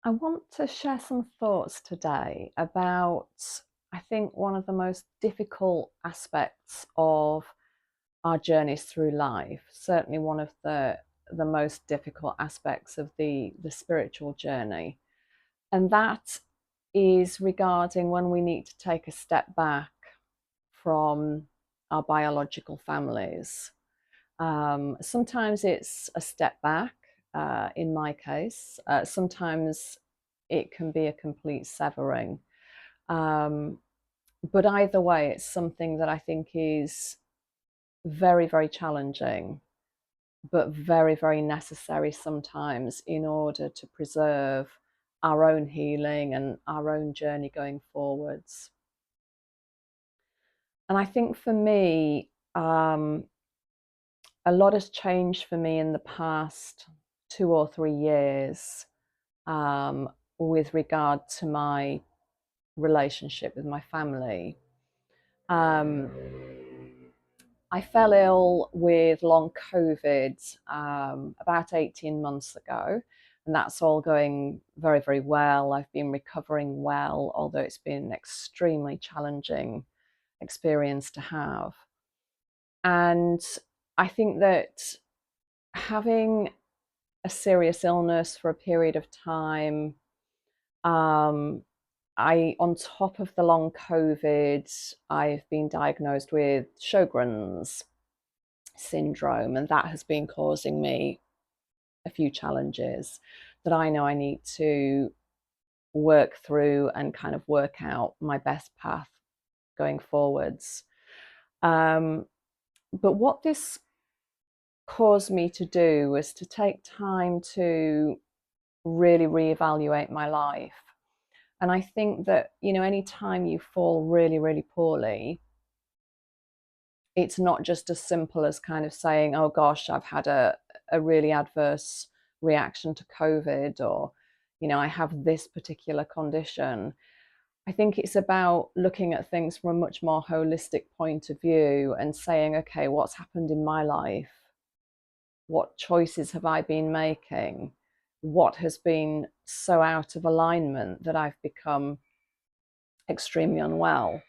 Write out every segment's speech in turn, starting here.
I want to share some thoughts today about, I think, one of the most difficult aspects of our journeys through life. Certainly, one of the most difficult aspects of the spiritual journey, and that is regarding when we need to take a step back from our biological families. Sometimes it's a step back, in my case. Sometimes it can be a complete severing. Um, but either way, it's something that I think is very, very challenging, but very, very necessary sometimes in order to preserve our own healing and our own journey going forwards. And I think for me, a lot has changed for me in the past 2 or 3 years, um, with regard to my relationship with my family. Um, I fell ill with long COVID about 18 months ago, and that's all going very, very well. I've been recovering well, although it's been an extremely challenging experience to have. And I think that having a serious illness for a period of time, um, on top of the long COVID, I've been diagnosed with Sjogren's syndrome, and that has been causing me a few challenges that I know I need to work through and kind of work out my best path going forwards. Um, but what this caused me to do was to take time to really reevaluate my life. And I think that, anytime you fall really, really poorly, it's not just as simple as kind of saying, oh gosh, I've had a really adverse reaction to COVID, or, I have this particular condition. I think it's about looking at things from a much more holistic point of view and saying, okay, what's happened in my life? What choices have I been making? What has been so out of alignment that I've become extremely unwell?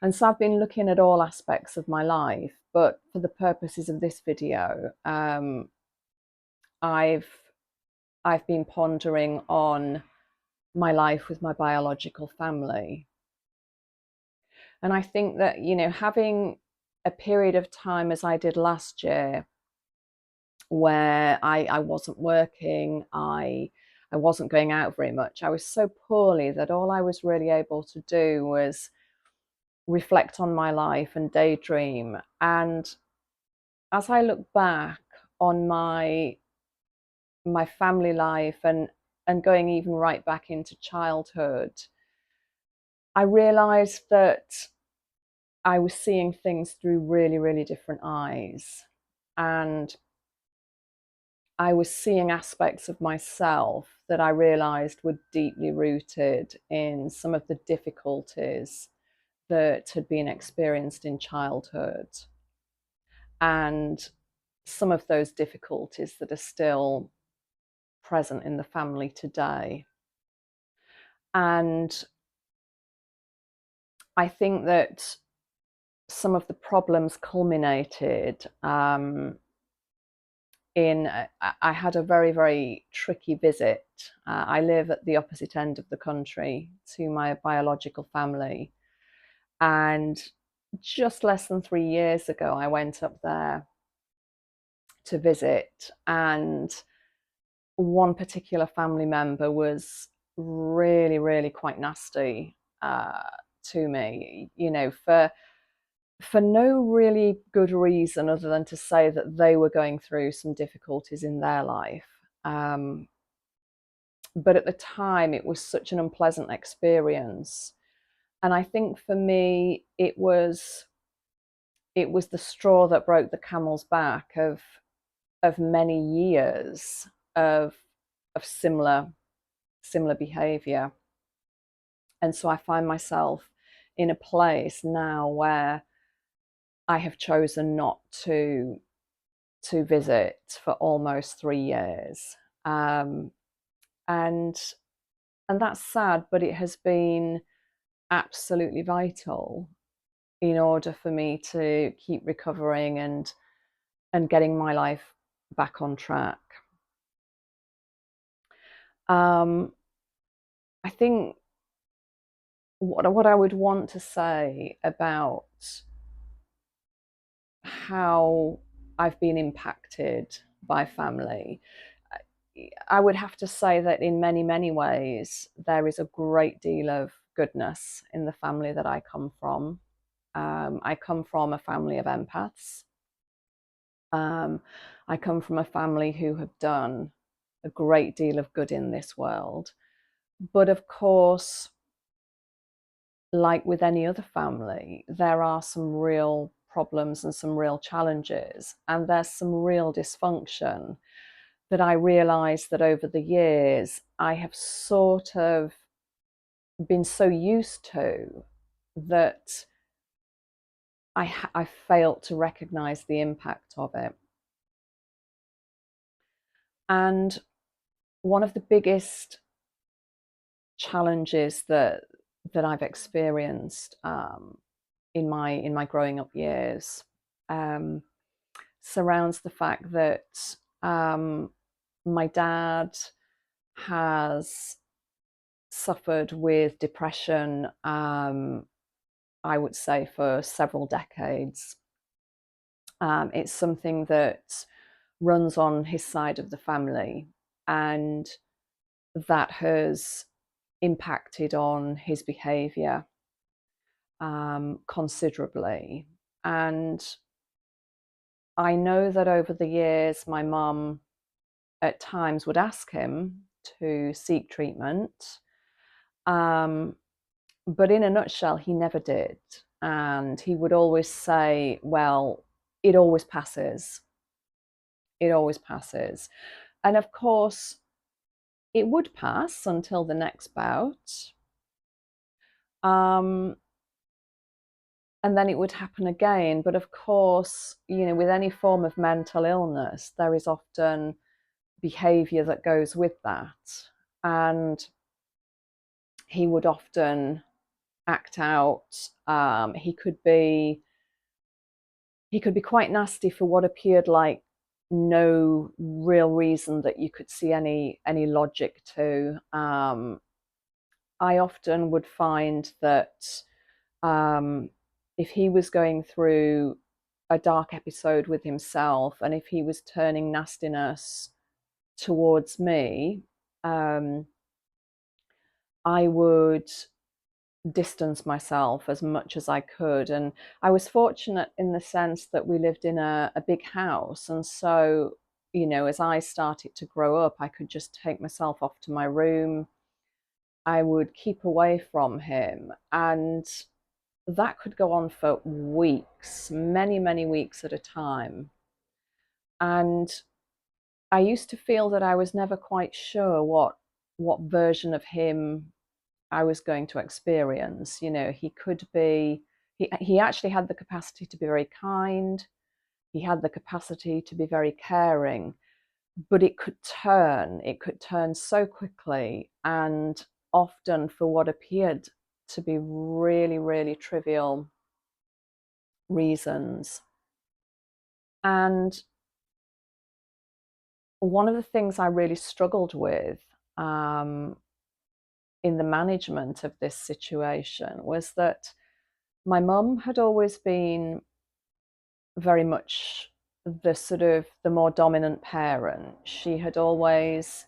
And so I've been looking at all aspects of my life, but for the purposes of this video, I've I've been pondering on my life with my biological family. And I think that, having a period of time as I did last year where I wasn't working, I wasn't going out very much. I was so poorly that all I was really able to do was reflect on my life and daydream. And as I look back on my family life and going even right back into childhood, I realized that I was seeing things through really, really different eyes. And I was seeing aspects of myself that I realized were deeply rooted in some of the difficulties that had been experienced in childhood, and some of those difficulties that are still present in the family today. And I think that some of the problems culminated in I had a very, very tricky visit. I live at the opposite end of the country to my biological family. And just less than 3 years ago, I went up there to visit. And one particular family member was really, really quite nasty to me, for no really good reason other than to say that they were going through some difficulties in their life. But at the time, it was such an unpleasant experience. And I think for me, it was the straw that broke the camel's back of many years of similar behavior. And so I find myself in a place now where I have chosen not to visit for almost 3 years. And And that's sad, but it has been absolutely vital in order for me to keep recovering and getting my life back on track. I think what I would want to say about how I've been impacted by family, I would have to say that in many, many ways, there is a great deal of goodness in the family that I come from. I come from a family of empaths. Um, I come from a family who have done a great deal of good in this world. But of course, like with any other family, there are some real problems and some real challenges, and there's some real dysfunction that I realized that over the years I have sort of been so used to that I failed to recognize the impact of it. And one of the biggest challenges that I've experienced in my growing up years um, surrounds the fact that um, my dad has suffered with depression. I would say for several decades. It's something that runs on his side of the family, and that has impacted on his behaviour considerably. And I know that over the years, my mum at times would ask him to seek treatment. Um, but in a nutshell, he never did. And he would always say, well, it always passes. It always passes. And of course, it would pass until the next bout. Um, and then it would happen again. But of course, you know, with any form of mental illness, there is often behavior that goes with that. And he would often act out. He could be quite nasty for what appeared like no real reason that you could see any logic to. I often would find that if he was going through a dark episode with himself, and if he was turning nastiness towards me, I would distance myself as much as I could. And I was fortunate in the sense that we lived in a big house. And so, you know, as I started to grow up, I could just take myself off to my room. I would keep away from him. And that could go on for weeks, many, many weeks at a time. And I used to feel that I was never quite sure what version of him I was going to experience. You know, he could be, he actually had the capacity to be very kind. He had the capacity to be very caring, but it could turn so quickly, and often for what appeared to be really, really trivial reasons. And one of the things I really struggled with in the management of this situation was that my mum had always been very much the sort of the more dominant parent. She had always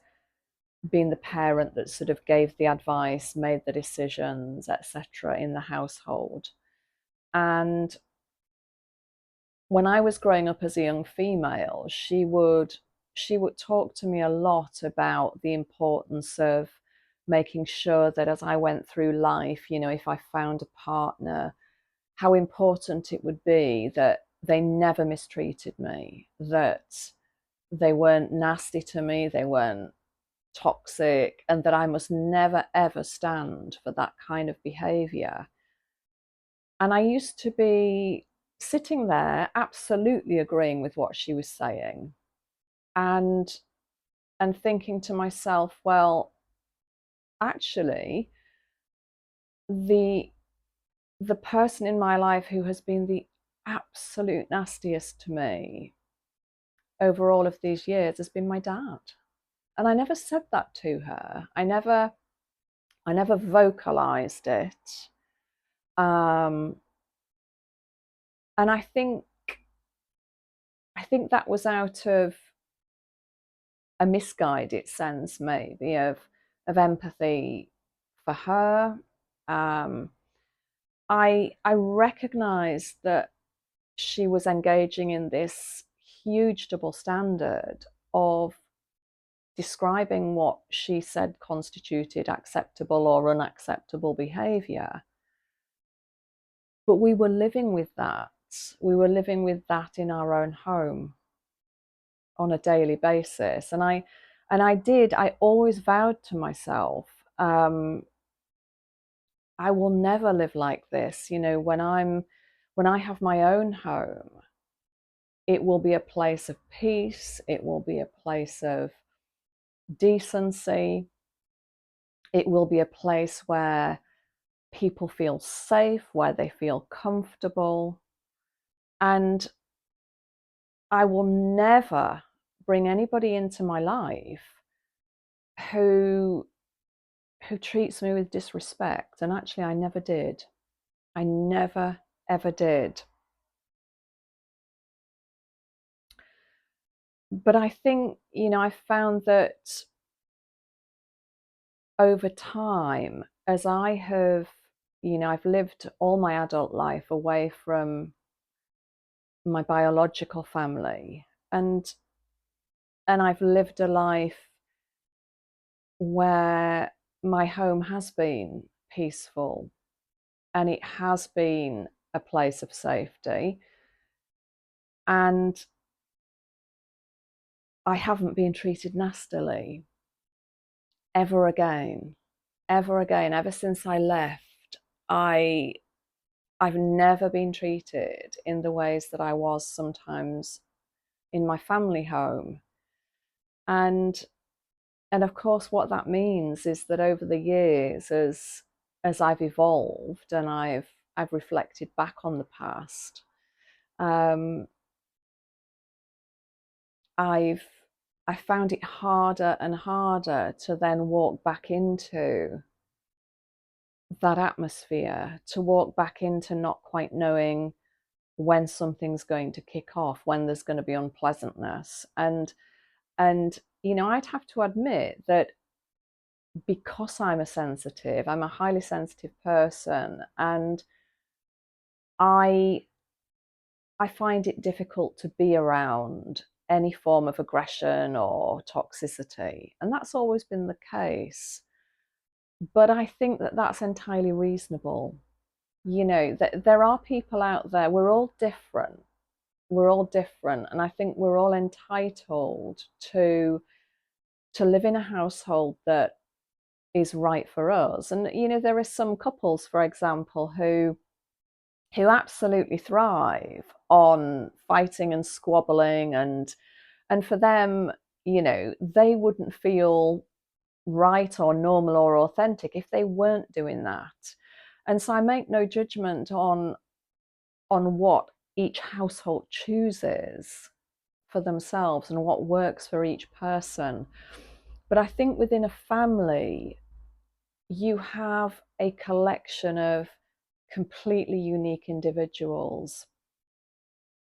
been the parent that sort of gave the advice, made the decisions, etc. in the household. And when I was growing up as a young female, she would talk to me a lot about the importance of making sure that as I went through life, you know, if I found a partner, how important it would be that they never mistreated me, that they weren't nasty to me, they weren't toxic, and that I must never ever stand for that kind of behavior. And I used to be sitting there absolutely agreeing with what she was saying, and thinking to myself, well, actually the the person in my life who has been the absolute nastiest to me over all of these years has been my dad. And I never said that to her. I never vocalized it. Um, and I think that was out of a misguided sense, maybe, of empathy for her. Um, I recognized that she was engaging in this huge double standard of describing what she said constituted acceptable or unacceptable behavior. But we were living with that. We were living with that in our own home on a daily basis. I always vowed to myself, I will never live like this. When I have my own home, it will be a place of peace. It will be a place of decency. It will be a place where people feel safe, where they feel comfortable. And I will never bring anybody into my life who treats me with disrespect. And actually, I never did. I never, ever did. But I think, I found that over time, as I've lived all my adult life away from my biological family, and I've lived a life where my home has been peaceful and it has been a place of safety, and I haven't been treated nastily ever again. Ever again. Ever since I left, I've never been treated in the ways that I was sometimes in my family home. And of course what that means is that over the years, as I've evolved and I've reflected back on the past, um, I found it harder and harder to then walk back into that atmosphere, to walk back into not quite knowing when something's going to kick off, when there's going to be unpleasantness. And I'd have to admit that because I'm a highly sensitive person, and I find it difficult to be around any form of aggression or toxicity, and that's always been the case. But I think that that's entirely reasonable. There are people out there. We're all different. We're all different, and I think we're all entitled to live in a household that is right for us. And there are some couples, for example, who absolutely thrive on fighting and squabbling, and for them, they wouldn't feel right or normal or authentic if they weren't doing that. And so I make no judgment on what each household chooses for themselves and what works for each person. But I think within a family, you have a collection of completely unique individuals.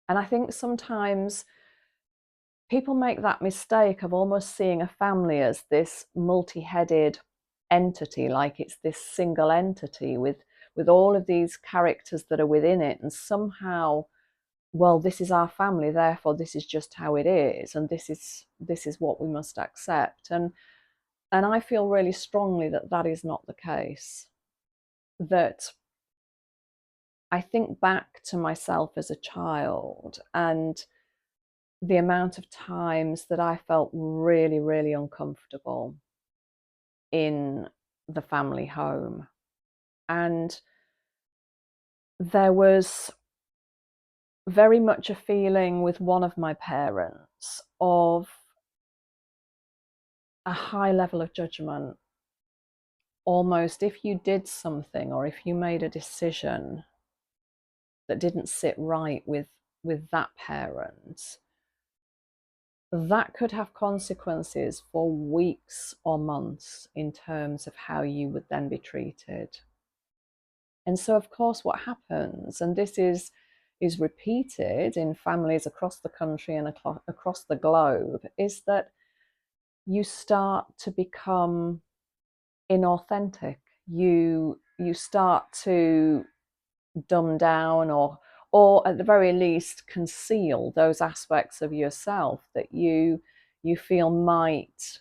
And I think sometimes people make that mistake of almost seeing a family as this multi-headed entity, like it's this single entity with all of these characters that are within it, and somehow, well, this is our family, therefore this is just how it is, and this is what we must accept. And I feel really strongly that that is not the case. That I think back to myself as a child and the amount of times that I felt really, really uncomfortable in the family home. And there was very much a feeling with one of my parents of a high level of judgment almost if you did something or if you made a decision that didn't sit right with that parent, that could have consequences for weeks or months in terms of how you would then be treated. And so, of course, what happens, and this is repeated in families across the country and across the globe, is that you start to become inauthentic. You start to dumb down or at the very least conceal those aspects of yourself that you feel might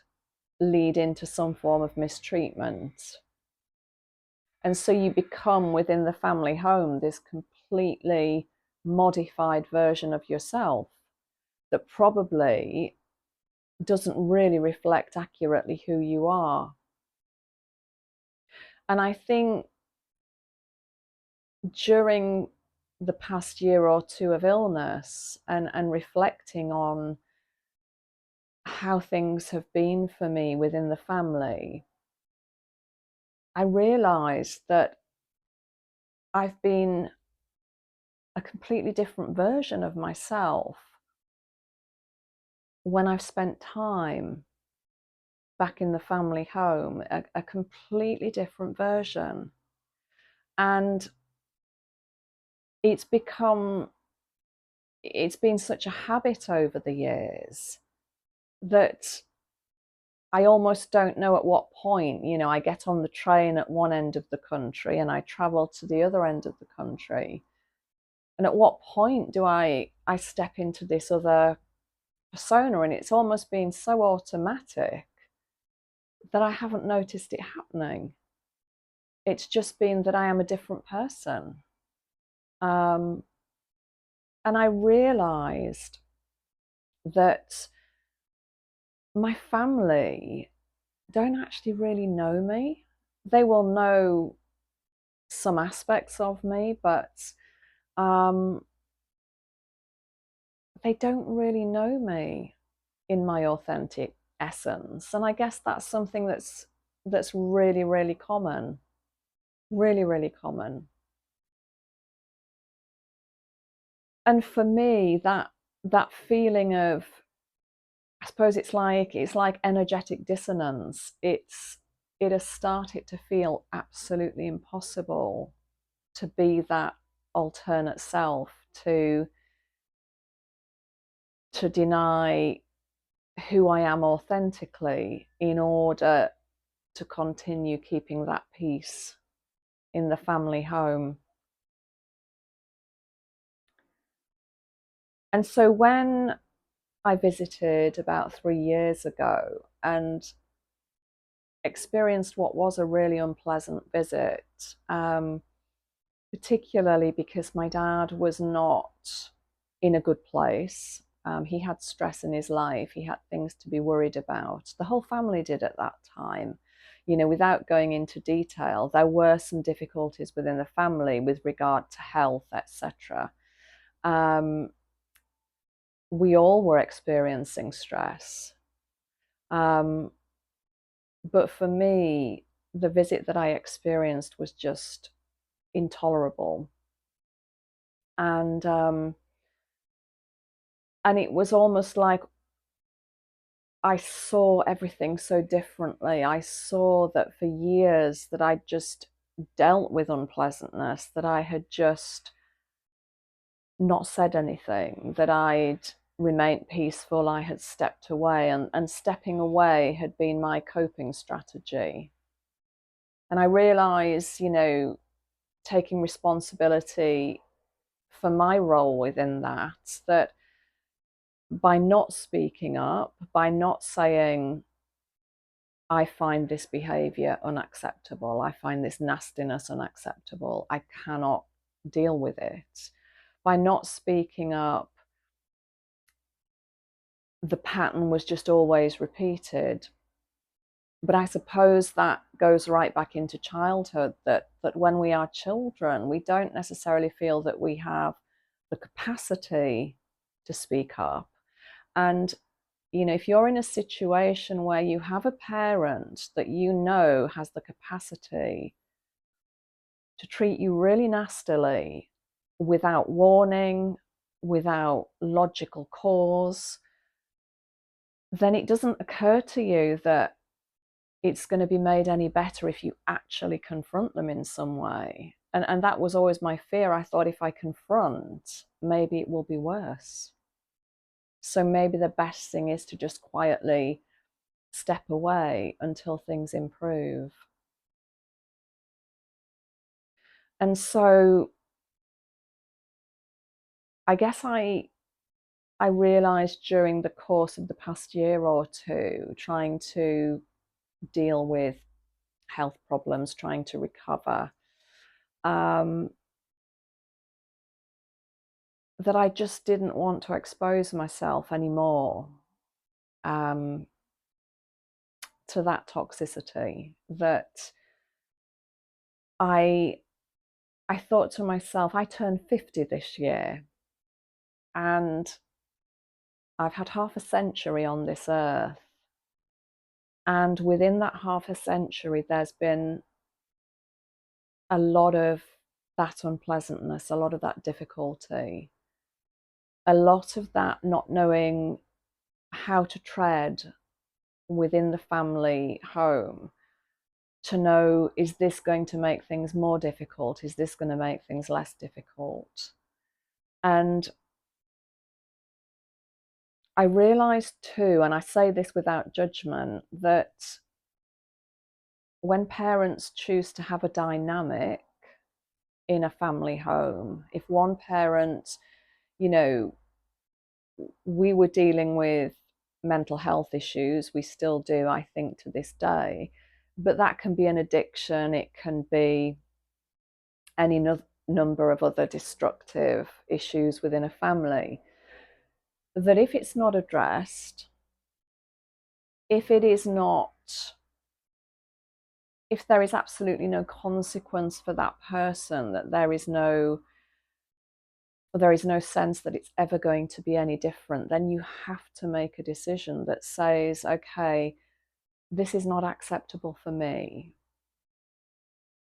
lead into some form of mistreatment. And so you become within the family home this completely modified version of yourself that probably doesn't really reflect accurately who you are. And I think during the past year or two of illness and reflecting on how things have been for me within the family, I realized that I've been a completely different version of myself when I've spent time back in the family home, a completely different version. And it's been such a habit over the years that I almost don't know at what point, I get on the train at one end of the country and I travel to the other end of the country. And at what point do I step into this other persona? And it's almost been so automatic that I haven't noticed it happening. It's just been that I am a different person. And I realized that my family don't actually really know me. They will know some aspects of me, but they don't really know me in my authentic essence. And I guess that's something that's really, really common. Really, really common. And for me, that feeling of, I suppose it's like energetic dissonance. It has started to feel absolutely impossible to be that alternate self, to deny who I am authentically in order to continue keeping that peace in the family home. And so when I visited about 3 years ago and experienced what was a really unpleasant visit, particularly because my dad was not in a good place. He had stress in his life. He had things to be worried about. The whole family did at that time. Without going into detail, there were some difficulties within the family with regard to health, etc. We all were experiencing stress. But for me, the visit that I experienced was just intolerable. And it was almost like I saw everything so differently. I saw that for years that I'd just dealt with unpleasantness, that I had just not said anything, that I'd remained peaceful, I had stepped away, and stepping away had been my coping strategy. And I realized, taking responsibility for my role within that by not speaking up, by not saying, I find this behavior unacceptable, I find this nastiness unacceptable, I cannot deal with it, by not speaking up, the pattern was just always repeated. But I suppose that goes right back into childhood, that when we are children, we don't necessarily feel that we have the capacity to speak up. And if you're in a situation where you have a parent that you know has the capacity to treat you really nastily without warning, without logical cause, then it doesn't occur to you that it's going to be made any better if you actually confront them in some way. And that was always my fear. I thought, if I confront, maybe it will be worse. So maybe the best thing is to just quietly step away until things improve. And so I guess I realized during the course of the past year or two, trying to deal with health problems, trying to recover, that I just didn't want to expose myself anymore to that toxicity. That I thought to myself, I turned 50 this year, and I've had half a century on this earth. And within that half a century, there's been a lot of that unpleasantness, a lot of that difficulty, a lot of that not knowing how to tread within the family home to know, is this going to make things more difficult? Is this going to make things less difficult? And I realized too, and I say this without judgment, that when parents choose to have a dynamic in a family home, if one parent, we were dealing with mental health issues, we still do, I think, to this day, but that can be an addiction, it can be any number of other destructive issues within a family, that if it's not addressed, if it is not, if there is absolutely no consequence for that person, that there is no sense that it's ever going to be any different, then you have to make a decision that says, okay, this is not acceptable for me.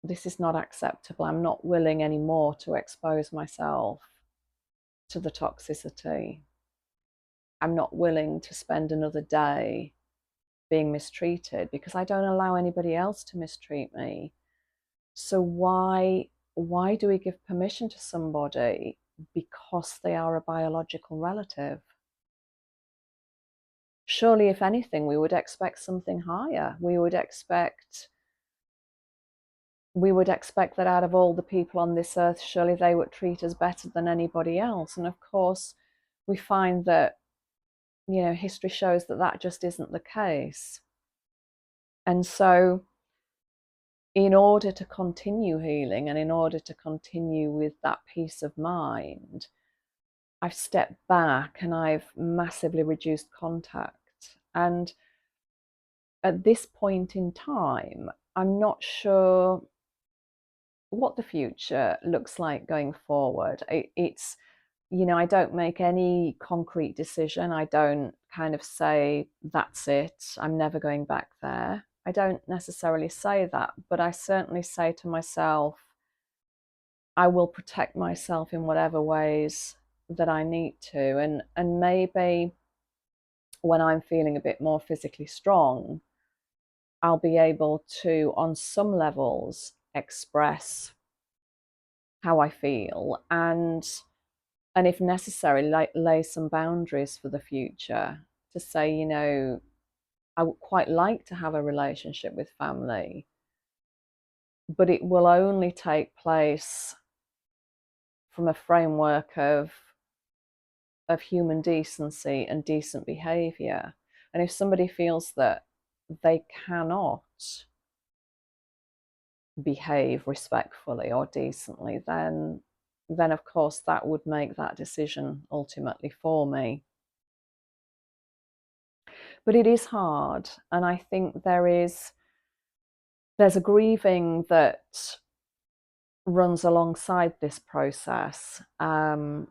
This is not acceptable. I'm not willing anymore to expose myself to the toxicity. I'm not willing to spend another day being mistreated, because I don't allow anybody else to mistreat me. So why do we give permission to somebody because they are a biological relative? Surely, if anything, we would expect something higher. We would expect that out of all the people on this earth, surely they would treat us better than anybody else. And of course, we find that, history shows that that just isn't the case. And so, in order to continue healing and in order to continue with that peace of mind, I've stepped back and I've massively reduced contact. And at this point in time, I'm not sure what the future looks like going forward. It's, I don't make any concrete decision. I don't kind of say, that's it, I'm never going back there. I don't necessarily say that, but I certainly say to myself, I will protect myself in whatever ways that I need to. And maybe when I'm feeling a bit more physically strong, I'll be able to, on some levels, express how I feel, and if necessary, lay some boundaries for the future, to say, I would quite like to have a relationship with family, but it will only take place from a framework of human decency and decent behavior. And if somebody feels that they cannot behave respectfully or decently, then of course that would make that decision ultimately for me. But it is hard, and I think there's a grieving that runs alongside this process, and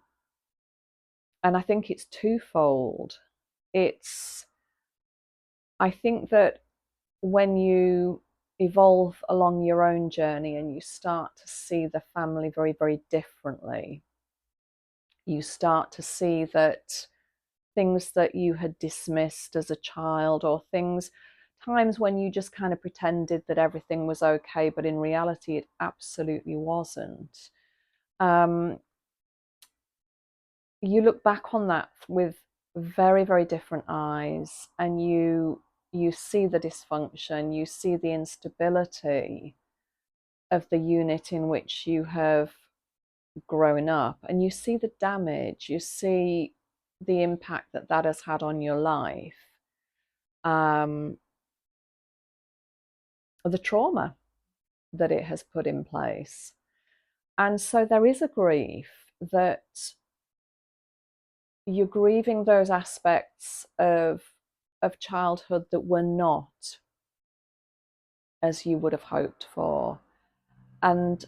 I think it's twofold. It's I think that when you evolve along your own journey and you start to see the family very, very differently, you start to see that things that you had dismissed as a child, or times when you just kind of pretended that everything was okay, but in reality it absolutely wasn't. You look back on that with very, very different eyes, and you see the dysfunction, you see the instability of the unit in which you have grown up, and you see the damage, you see the impact that that has had on your life, the trauma that it has put in place. And so there is a grief that you're grieving those aspects of childhood that were not as you would have hoped for, and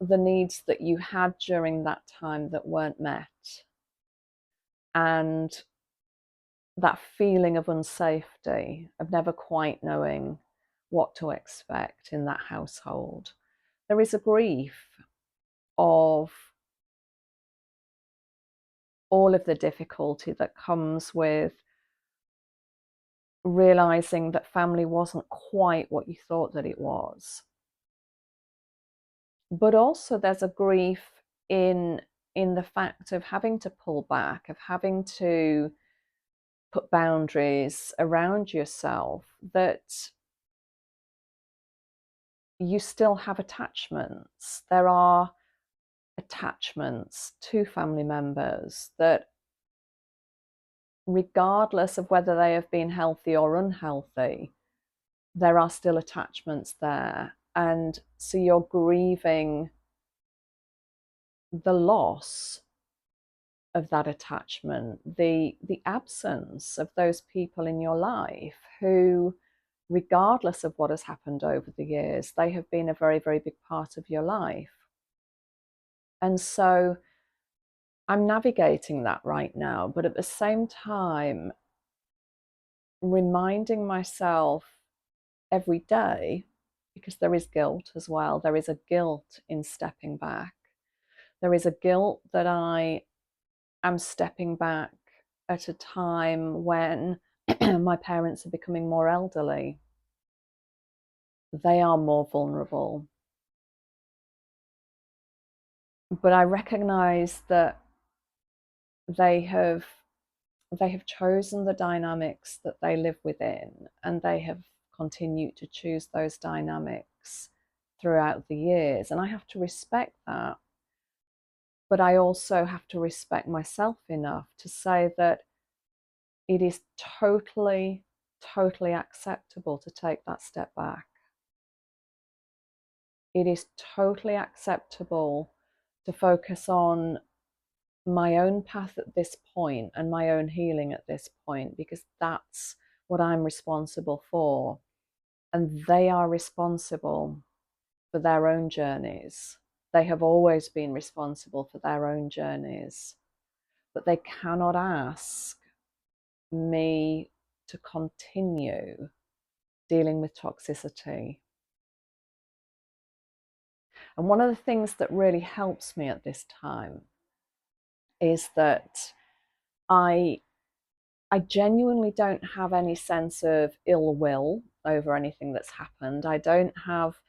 the needs that you had during that time that weren't met, and that feeling of unsafety, of never quite knowing what to expect in that household. There is a grief of all of the difficulty that comes with realizing that family wasn't quite what you thought that it was. But also there's a grief in the fact of having to pull back, of having to put boundaries around yourself, that you still have attachments. There are attachments to family members that, regardless of whether they have been healthy or unhealthy, there are still attachments there. And so you're grieving the loss of that attachment, the absence of those people in your life who, regardless of what has happened over the years, they have been a very, very big part of your life. And so I'm navigating that right now, but at the same time, reminding myself every day, because there is guilt as well. There is a guilt in stepping back. There is a guilt that I am stepping back at a time when my parents are becoming more elderly. They are more vulnerable. But I recognize that they have chosen the dynamics that they live within, and they have continued to choose those dynamics throughout the years. And I have to respect that. But I also have to respect myself enough to say that it is totally, totally acceptable to take that step back. It is totally acceptable to focus on my own path at this point and my own healing at this point, because that's what I'm responsible for. And they are responsible for their own journeys. They have always been responsible for their own journeys, but they cannot ask me to continue dealing with toxicity. And one of the things that really helps me at this time is that I genuinely don't have any sense of ill will over anything that's happened. I don't have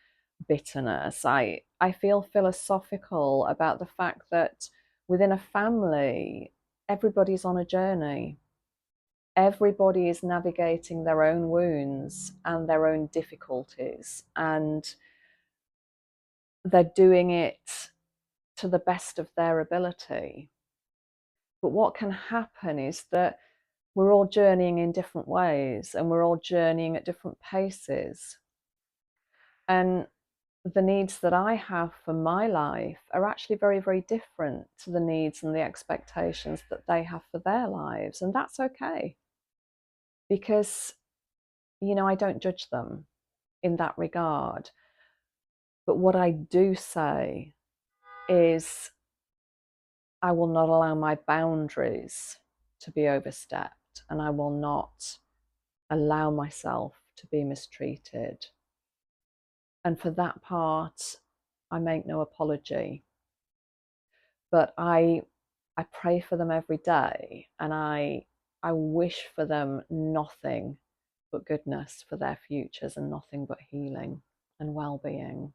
bitterness. I feel philosophical about the fact that within a family, everybody's on a journey. Everybody is navigating their own wounds and their own difficulties, and they're doing it to the best of their ability. But what can happen is that we're all journeying in different ways, and we're all journeying at different paces. And the needs that I have for my life are actually very, very different to the needs and the expectations that they have for their lives. And that's okay, because, I don't judge them in that regard. But what I do say is, I will not allow my boundaries to be overstepped, and I will not allow myself to be mistreated. And for that part, I make no apology. But I pray for them every day, and I wish for them nothing but goodness for their futures and nothing but healing and well-being.